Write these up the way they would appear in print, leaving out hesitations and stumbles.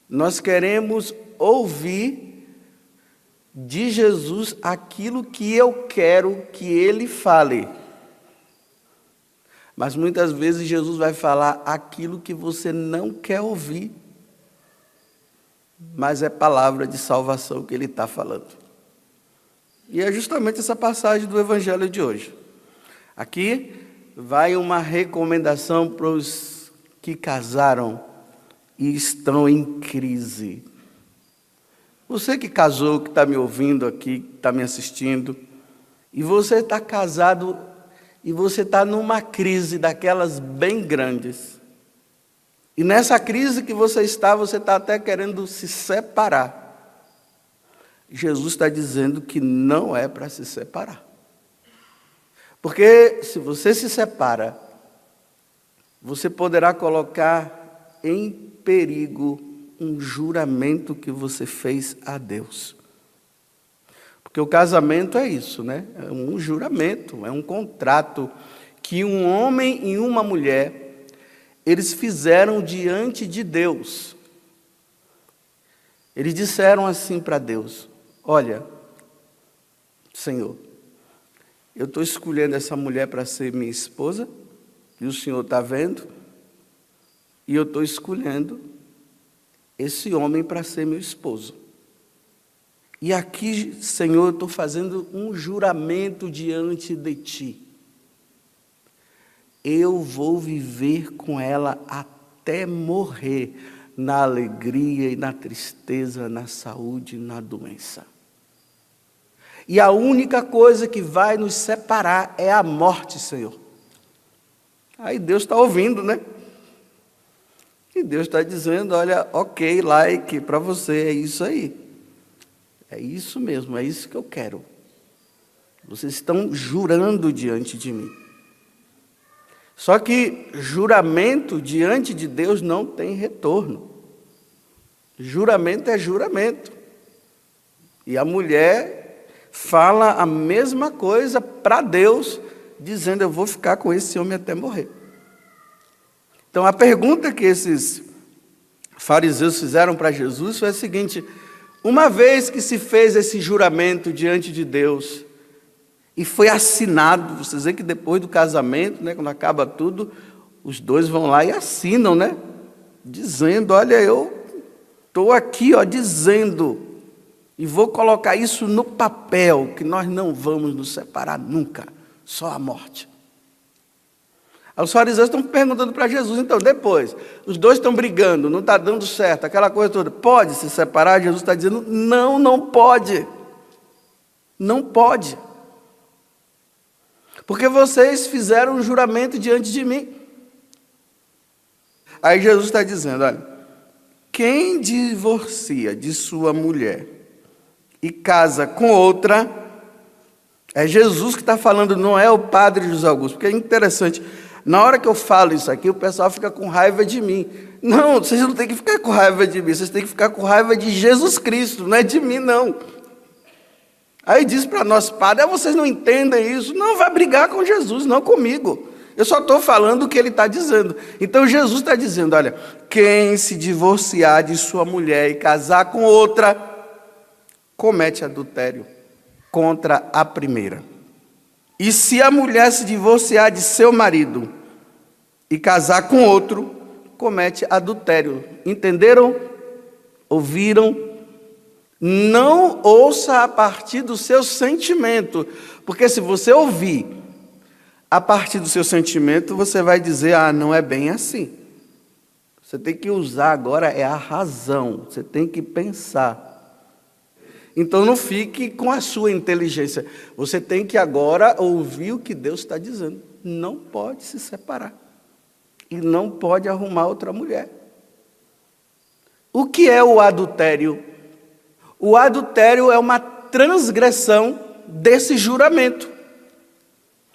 Nós queremos ouvir de Jesus aquilo que eu quero que Ele fale. Mas muitas vezes Jesus vai falar aquilo que você não quer ouvir. Mas é palavra de salvação que Ele está falando. E é justamente essa passagem do Evangelho de hoje. Aqui vai uma recomendação para os que casaram e estão em crise. Você que casou, que está me ouvindo aqui, que está me assistindo, e você está casado e você está numa crise daquelas bem grandes. E nessa crise que você está até querendo se separar. Jesus está dizendo que não é para se separar. Porque se você se separa, você poderá colocar em perigo um juramento que você fez a Deus. Porque o casamento é isso, né? É um juramento, é um contrato que um homem e uma mulher, eles fizeram diante de Deus. Eles disseram assim para Deus: olha, Senhor, eu estou escolhendo essa mulher para ser minha esposa, e o Senhor está vendo, e eu estou escolhendo esse homem para ser meu esposo. E aqui, Senhor, eu estou fazendo um juramento diante de Ti. Eu vou viver com ela até morrer, na alegria e na tristeza, na saúde e na doença. E a única coisa que vai nos separar é a morte, Senhor. Aí Deus está ouvindo, né? E Deus está dizendo: olha, ok, like, para você, é isso aí. É isso mesmo, é isso que eu quero. Vocês estão jurando diante de mim. Só que juramento diante de Deus não tem retorno. Juramento é juramento. E a mulher fala a mesma coisa para Deus, dizendo: eu vou ficar com esse homem até morrer. Então a pergunta que esses fariseus fizeram para Jesus foi a seguinte: uma vez que se fez esse juramento diante de Deus, e foi assinado, vocês veem que depois do casamento, né, quando acaba tudo, os dois vão lá e assinam, né? Dizendo: olha, eu estou aqui, dizendo, e vou colocar isso no papel, que nós não vamos nos separar nunca, só a morte. Os fariseus estão perguntando para Jesus: então, depois, os dois estão brigando, não está dando certo, aquela coisa toda, pode se separar? Jesus está dizendo: não, não pode. Não pode. Porque vocês fizeram um juramento diante de mim. Aí Jesus está dizendo: olha, quem divorcia de sua mulher e casa com outra, é Jesus que está falando, não é o padre José Augusto. Porque é interessante, na hora que eu falo isso aqui, o pessoal fica com raiva de mim. Não, vocês não têm que ficar com raiva de mim, vocês têm que ficar com raiva de Jesus Cristo, não é de mim, não. Aí diz para nós, padre: vocês não entendem isso? Não, vai brigar com Jesus, não comigo. Eu só estou falando o que ele está dizendo. Então Jesus está dizendo: olha, quem se divorciar de sua mulher e casar com outra, comete adultério contra a primeira. E se a mulher se divorciar de seu marido e casar com outro, comete adultério. Entenderam? Ouviram? Não ouça a partir do seu sentimento, porque se você ouvir a partir do seu sentimento, você vai dizer: não é bem assim. Você tem que usar agora a razão, você tem que pensar. Então não fique com a sua inteligência, você tem que agora ouvir o que Deus está dizendo. Não pode se separar e não pode arrumar outra mulher. O que é o adultério? O adultério é uma transgressão desse juramento.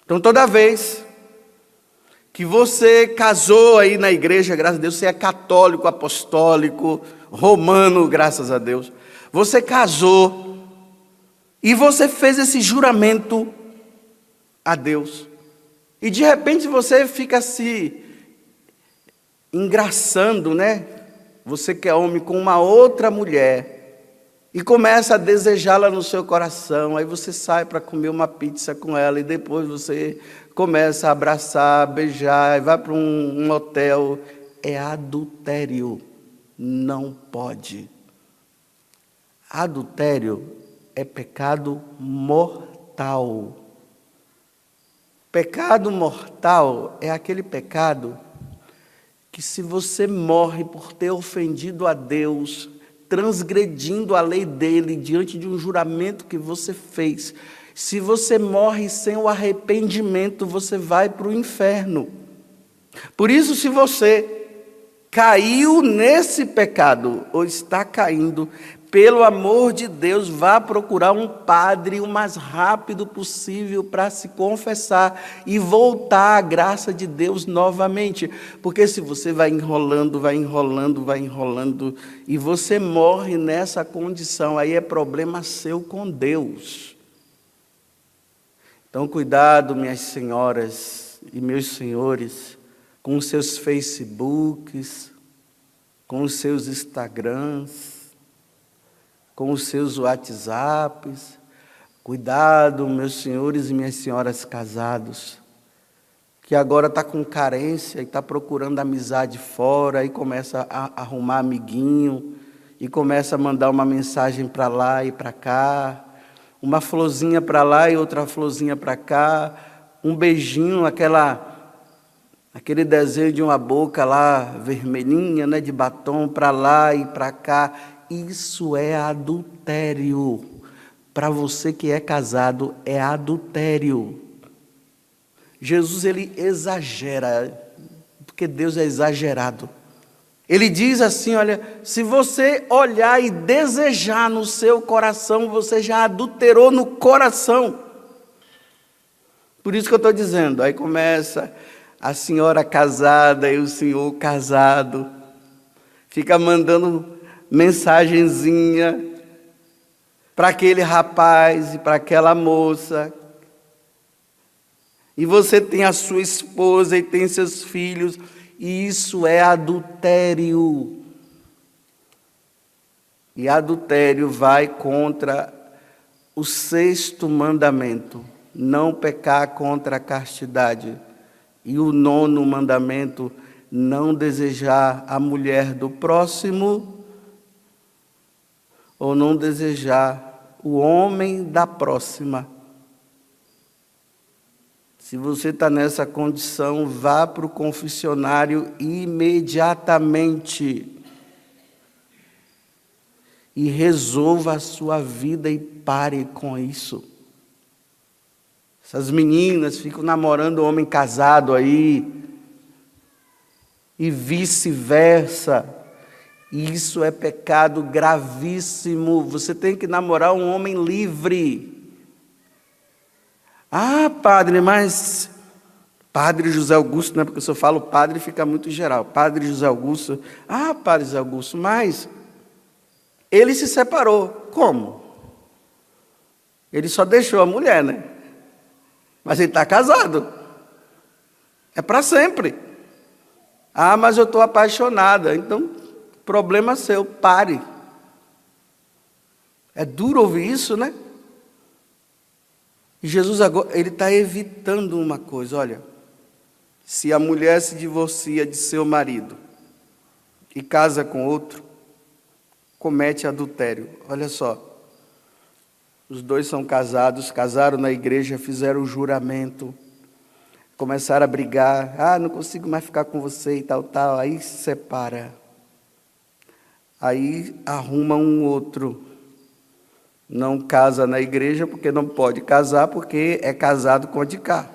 Então, toda vez que você casou aí na igreja, graças a Deus, você é católico, apostólico, romano, graças a Deus, você casou e você fez esse juramento a Deus. E de repente você fica se engraçando, né? você que é homem, com uma outra mulher, e começa a desejá-la no seu coração, aí você sai para comer uma pizza com ela, e depois você começa a abraçar, beijar, e vai para um hotel, é adultério, não pode. Adultério é pecado mortal. Pecado mortal é aquele pecado que, se você morre por ter ofendido a Deus, transgredindo a lei dele diante de um juramento que você fez, se você morre sem o arrependimento, você vai para o inferno. Por isso, se você caiu nesse pecado, ou está caindo, pelo amor de Deus, vá procurar um padre o mais rápido possível para se confessar e voltar à graça de Deus novamente. Porque se você vai enrolando, e você morre nessa condição, aí é problema seu com Deus. Então, cuidado, minhas senhoras e meus senhores, com os seus Facebooks, com os seus Instagrams, com os seus WhatsApps. Cuidado, meus senhores e minhas senhoras casados, que agora está com carência e está procurando amizade fora, e começa a arrumar amiguinho, e começa a mandar uma mensagem para lá e para cá, uma florzinha para lá e outra florzinha para cá, um beijinho, aquele desenho de uma boca lá, vermelhinha, né, de batom, para lá e para cá. Isso é adultério. Para você que é casado, é adultério. Jesus, ele exagera, porque Deus é exagerado. Ele diz assim, olha, se você olhar e desejar no seu coração, você já adulterou no coração. Por isso que eu estou dizendo, aí começa a senhora casada e o senhor casado, fica mandando mensagenzinha para aquele rapaz e para aquela moça, e você tem a sua esposa e tem seus filhos, e isso é adultério. E adultério vai contra o 6º mandamento, não pecar contra a castidade, e o 9º mandamento, não desejar a mulher do próximo, ou não desejar o homem da próxima. Se você está nessa condição, vá para o confessionário imediatamente e resolva a sua vida e pare com isso. Essas meninas ficam namorando homem casado aí, e vice-versa. Isso é pecado gravíssimo. Você tem que namorar um homem livre. Ah, padre, mas Padre José Augusto, né? Porque se eu falo padre fica muito geral. Padre José Augusto. Ah, Padre José Augusto, mas ele se separou. Como? Ele só deixou a mulher, né? Mas ele está casado. É para sempre. Ah, mas eu estou apaixonada. Então, problema seu, pare. É duro ouvir isso, né? E Jesus agora, ele está evitando uma coisa, olha. Se a mulher se divorcia de seu marido e casa com outro, comete adultério. Olha só. Os dois são casados, casaram na igreja, fizeram o juramento, começaram a brigar. Ah, não consigo mais ficar com você e tal. Aí se separa. Aí arruma um outro. Não casa na igreja porque não pode casar, porque é casado com a de cá.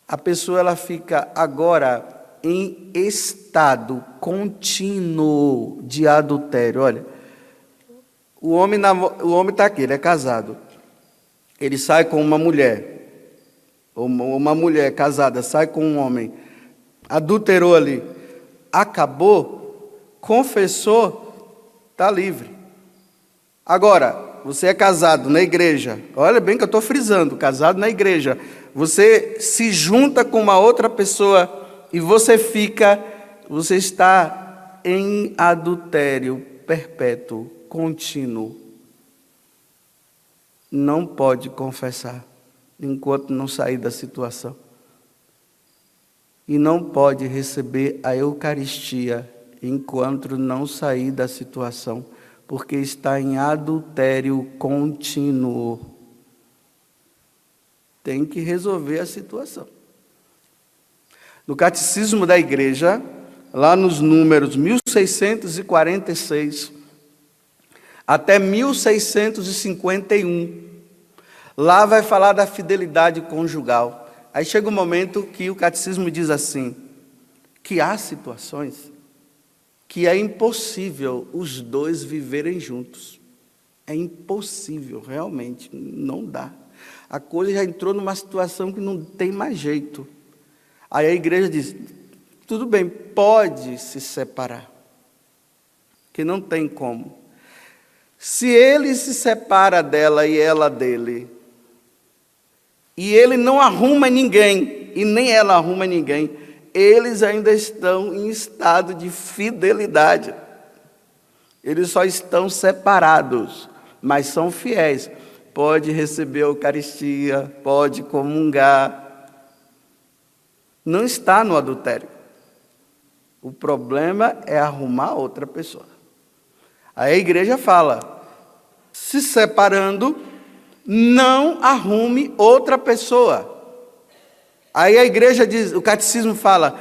A pessoa ela fica agora em estado contínuo de adultério. Olha, o homem está aqui, ele é casado. Ele sai com uma mulher, ou uma mulher casada sai com um homem, adulterou ali, acabou, confessou, está livre. Agora, você é casado na igreja, olha bem que eu estou frisando, casado na igreja, você se junta com uma outra pessoa e você está em adultério perpétuo, contínuo, não pode confessar enquanto não sair da situação. E não pode receber a Eucaristia enquanto não sair da situação, porque está em adultério contínuo. Tem que resolver a situação. No Catecismo da Igreja, lá nos números 1646 até 1651, lá vai falar da fidelidade conjugal. Aí chega um momento que o catecismo diz assim, que há situações que é impossível os dois viverem juntos. É impossível, realmente, não dá. A coisa já entrou numa situação que não tem mais jeito. Aí a igreja diz, tudo bem, pode se separar, que não tem como. Se ele se separa dela e ela dele, e ele não arruma ninguém, e nem ela arruma ninguém, eles ainda estão em estado de fidelidade. Eles só estão separados, mas são fiéis. Pode receber a Eucaristia, pode comungar. Não está no adultério. O problema é arrumar outra pessoa. Aí a igreja fala, se separando, não arrume outra pessoa. Aí a igreja diz, o catecismo fala,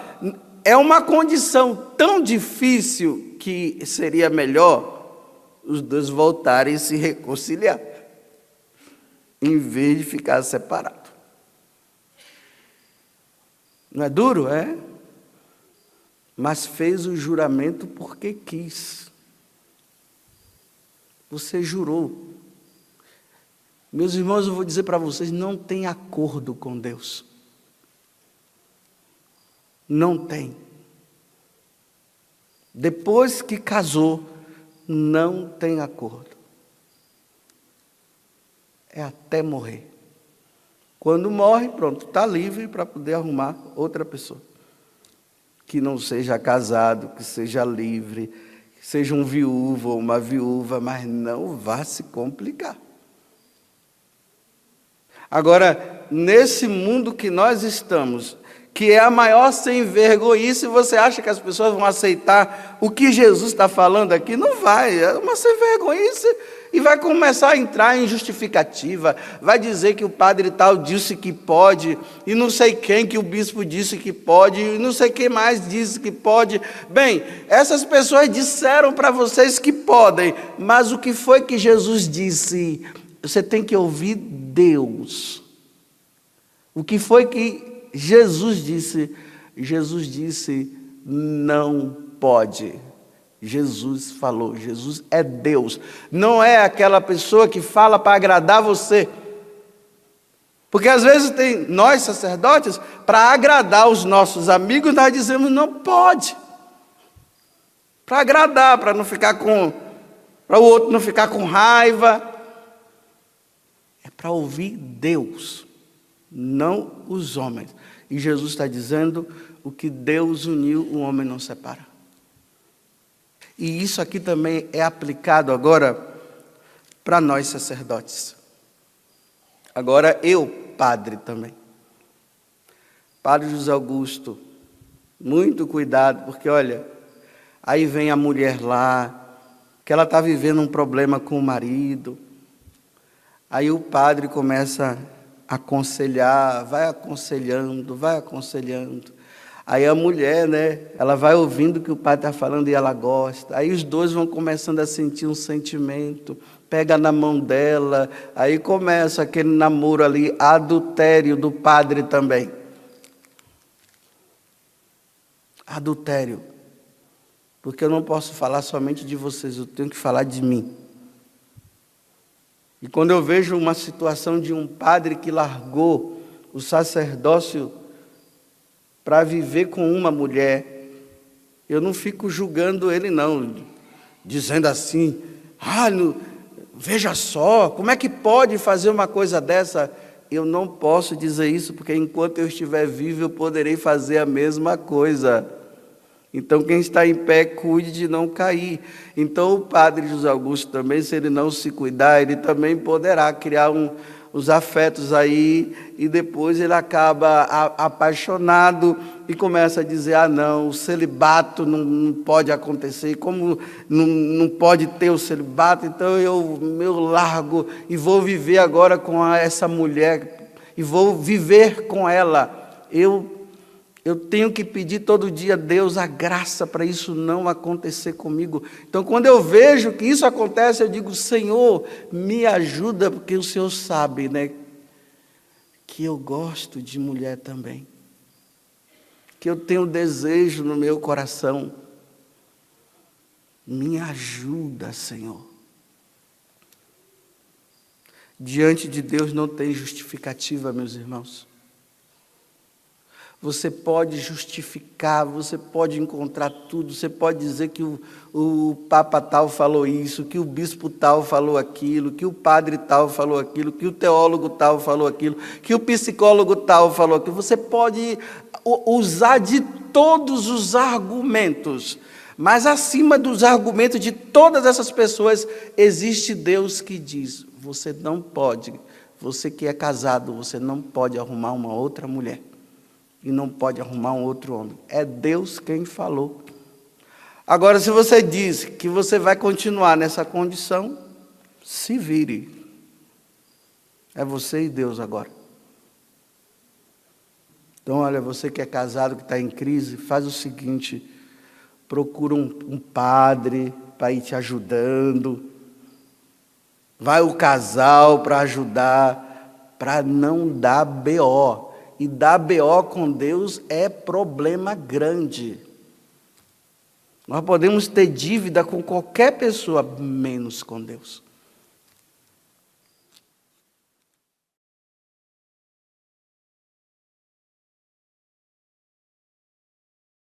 é uma condição tão difícil que seria melhor os dois voltarem a se reconciliar, em vez de ficar separado. Não é duro, é? Mas fez o juramento porque quis. Você jurou. Meus irmãos, eu vou dizer para vocês, não tem acordo com Deus. Não tem. Depois que casou, não tem acordo. É até morrer. Quando morre, pronto, está livre para poder arrumar outra pessoa. Que não seja casado, que seja livre, que seja um viúvo ou uma viúva, mas não vá se complicar. Agora, nesse mundo que nós estamos, que é a maior sem vergonhice, você acha que as pessoas vão aceitar o que Jesus está falando aqui? Não vai, é uma sem vergonhice e vai começar a entrar em justificativa, vai dizer que o padre tal disse que pode, e não sei quem que o bispo disse que pode, e não sei quem mais disse que pode. Bem, essas pessoas disseram para vocês que podem, mas o que foi que Jesus disse? Você tem que ouvir Deus. O que foi que Jesus disse? Jesus disse, não pode. Jesus falou, Jesus é Deus. Não é aquela pessoa que fala para agradar você. Porque às vezes nós sacerdotes, para agradar os nossos amigos, nós dizemos não pode. Para agradar, para o outro não ficar com raiva. É para ouvir Deus, não os homens. E Jesus está dizendo, o que Deus uniu, o homem não separa. E isso aqui também é aplicado agora para nós sacerdotes. Agora eu, padre também. Padre José Augusto, muito cuidado, porque olha, aí vem a mulher lá, que ela está vivendo um problema com o marido. Aí o padre começa a aconselhar, vai aconselhando. Aí a mulher, ela vai ouvindo o que o padre está falando e ela gosta. Aí os dois vão começando a sentir um sentimento, pega na mão dela, aí começa aquele namoro ali, adultério do padre também. Adultério. Porque eu não posso falar somente de vocês, eu tenho que falar de mim. E quando eu vejo uma situação de um padre que largou o sacerdócio para viver com uma mulher, eu não fico julgando ele não, dizendo assim, veja só, como é que pode fazer uma coisa dessa? Eu não posso dizer isso, porque enquanto eu estiver vivo eu poderei fazer a mesma coisa. Então, quem está em pé, cuide de não cair. Então, o padre José Augusto também, se ele não se cuidar, ele também poderá criar os afetos aí, e depois ele acaba apaixonado e começa a dizer, não, o celibato não pode acontecer, como não pode ter o celibato, então eu largo e vou viver agora com essa mulher, e vou viver com ela. Eu tenho que pedir todo dia a Deus a graça para isso não acontecer comigo. Então, quando eu vejo que isso acontece, eu digo, Senhor, me ajuda, porque o Senhor sabe, né, que eu gosto de mulher também, que eu tenho desejo no meu coração. Me ajuda, Senhor. Diante de Deus não tem justificativa, meus irmãos. Você pode justificar, você pode encontrar tudo, você pode dizer que o Papa tal falou isso, que o bispo tal falou aquilo, que o padre tal falou aquilo, que o teólogo tal falou aquilo, que o psicólogo tal falou aquilo. Você pode usar de todos os argumentos, mas acima dos argumentos de todas essas pessoas, existe Deus que diz, você não pode, você que é casado, você não pode arrumar uma outra mulher. E não pode arrumar um outro homem. É Deus quem falou. Agora, se você diz que você vai continuar nessa condição, se vire. É você e Deus agora. Então, olha, você que é casado, que está em crise, faz o seguinte, procura um padre para ir te ajudando. Vai o casal para ajudar, para não dar BO. E dar BO com Deus é problema grande. Nós podemos ter dívida com qualquer pessoa, menos com Deus.